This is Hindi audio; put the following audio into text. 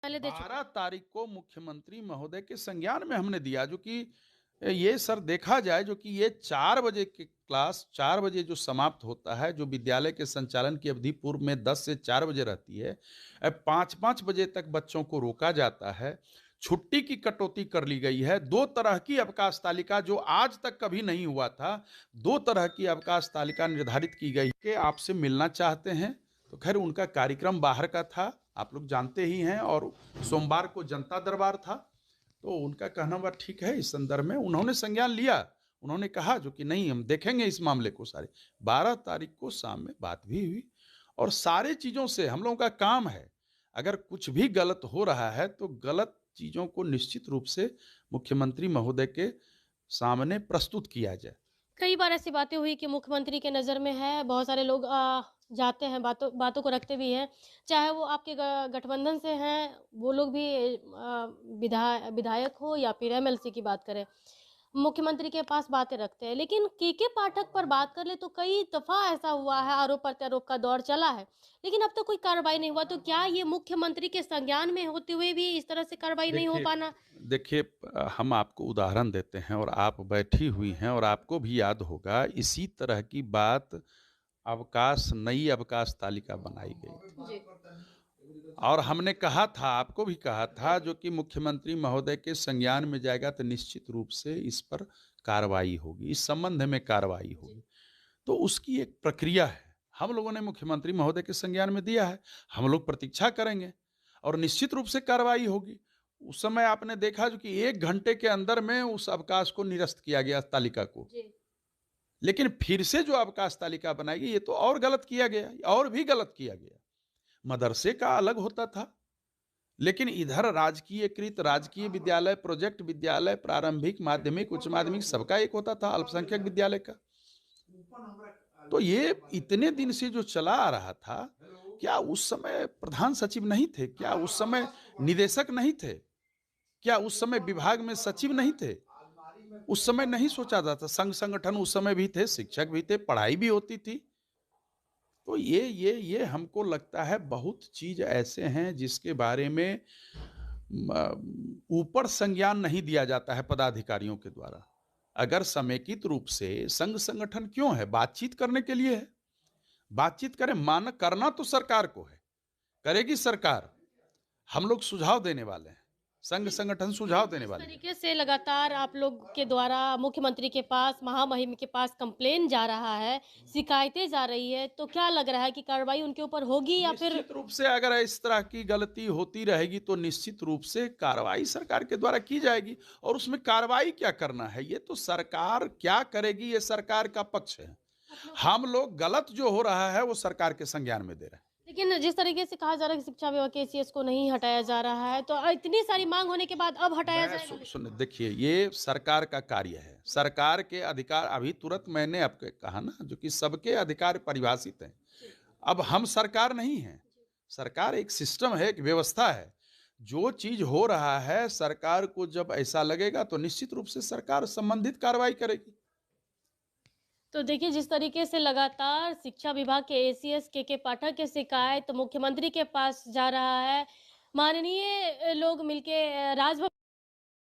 पहले दे चुके 12 तारीख को मुख्यमंत्री महोदय के संज्ञान में हमने दिया, जो कि ये सर देखा जाए, जो कि ये 4 बजे की क्लास 4 बजे जो समाप्त होता है, जो विद्यालय के संचालन की अवधि पूर्व में 10 से 4 बजे रहती है, अब 5-5 बजे तक बच्चों को रोका जाता है। छुट्टी की कटौती कर ली गई है। 2 तरह की अवकाश तालिका, जो आज तक कभी नहीं हुआ था, 2 तरह की अवकाश तालिका निर्धारित की गई कि आपसे मिलना चाहते हैं। तो खैर उनका कार्यक्रम बाहर का था, आप लोग जानते ही हैं, और सोमवार को जनता दरबार था। तो उनका कहना बा ठीक है, इस संदर्भ में उन्होंने संज्ञान लिया। उन्होंने कहा जो कि नहीं, हम देखेंगे इस मामले को। सारे 12 तारीख को शाम में बात भी हुई, और सारे चीज़ों से हम लोगों का काम है, अगर कुछ भी गलत हो रहा है तो गलत चीज़ों को निश्चित रूप से मुख्यमंत्री महोदय के सामने प्रस्तुत किया जाए। कई बार ऐसी बातें हुई कि मुख्यमंत्री के नज़र में है, बहुत सारे लोग जाते हैं, बातों बातों को रखते भी हैं, चाहे वो आपके गठबंधन से हैं, वो लोग भी विधायक हो या फिर एमएलसी की बात करें, मुख्यमंत्री के पास बातें रखते हैं। लेकिन केके पाठक पर बात कर ले तो कई दफ़ा ऐसा हुआ है, आरोप-प्रत्यारोप का दौर चला है, लेकिन अब तक कोई कार्रवाई नहीं हुआ। तो क्या ये मुख्यमंत्री के संज्ञान में होते हुए भी इस तरह से कार्रवाई नहीं हो देखिए पाना? देखिए हम आपको उदाहरण देते हैं, और आप बैठी हुई हैं, और आपको भी याद होगा इसी तरह की बात, अवकाश नई अवकाश तालिका बनाई गई थी, जी। और हमने कहा था, आपको भी कहा था, जो कि मुख्यमंत्री महोदय के संज्ञान में जाएगा तो निश्चित रूप से इस पर कार्रवाई होगी, इस संबंध में कार्रवाई होगी। तो उसकी एक प्रक्रिया है। हम लोगों ने मुख्यमंत्री महोदय के संज्ञान में दिया है, हम लोग प्रतीक्षा करेंगे और निश्चित रूप से कार्रवाई होगी। उस समय आपने देखा जो कि 1 घंटे के अंदर में उस अवकाश को निरस्त किया गया, तालिका को। जी। लेकिन फिर से जो अवकाश तालिका बनाई गई, ये तो और गलत किया गया, और भी गलत किया गया। मदरसे का अलग होता था, लेकिन इधर राजकीयकृत राजकीय विद्यालय, प्रोजेक्ट विद्यालय, प्रारंभिक, माध्यमिक, उच्च माध्यमिक सबका एक होता था, अल्पसंख्यक विद्यालय का। तो ये इतने दिन से जो चला आ रहा था, क्या उस समय प्रधान सचिव नहीं थे? क्या उस समय निदेशक नहीं थे? क्या उस समय विभाग में सचिव नहीं थे? उस समय नहीं सोचा जाता? संघ संगठन उस समय भी थे, शिक्षक भी थे, पढ़ाई भी होती थी। तो ये हमको लगता है बहुत चीज ऐसे हैं जिसके बारे में ऊपर संज्ञान नहीं दिया जाता है पदाधिकारियों के द्वारा। अगर समेकित रूप से संघ संगठन क्यों है? बातचीत करने के लिए है। बातचीत करें, मान करना तो सरकार को है, करेगी सरकार। हम लोग सुझाव देने वाले हैं, संघ संगठन सुझाव देने जिस वाली है। तरीके से लगातार आप लोग के द्वारा मुख्यमंत्री के पास, महामहिम के पास कंप्लेन जा रहा है, शिकायतें जा रही है, तो क्या लग रहा है कि कार्रवाई उनके ऊपर होगी या फिर? निश्चित रूप से अगर इस तरह की गलती होती रहेगी तो निश्चित रूप से कार्रवाई सरकार के द्वारा की जाएगी। और उसमें कार्रवाई क्या करना है, ये तो सरकार क्या करेगी, ये सरकार का पक्ष है। हम लोग गलत जो हो रहा है वो सरकार के संज्ञान में दे रहे हैं। लेकिन जिस तरीके से कहा जा रहा है कि शिक्षा विभाग के एसीएस को नहीं हटाया जा रहा है, तो इतनी सारी मांग होने के बाद अब हटाया मैं जाएगा? सुन देखिए, ये सरकार का कार्य है, सरकार के अधिकार। अभी तुरंत मैंने आपको कहा ना, जो कि सबके अधिकार परिभाषित हैं। अब हम सरकार नहीं है, सरकार एक सिस्टम है, एक व्यवस्था है। जो चीज हो रहा है, सरकार को जब ऐसा लगेगा तो निश्चित रूप से सरकार संबंधित कार्रवाई करेगी। तो देखिए, जिस तरीके से लगातार शिक्षा विभाग के एसीएस केके पाठक की शिकायत मुख्यमंत्री के पास जा रहा है, माननीय लोग मिलके राजभवन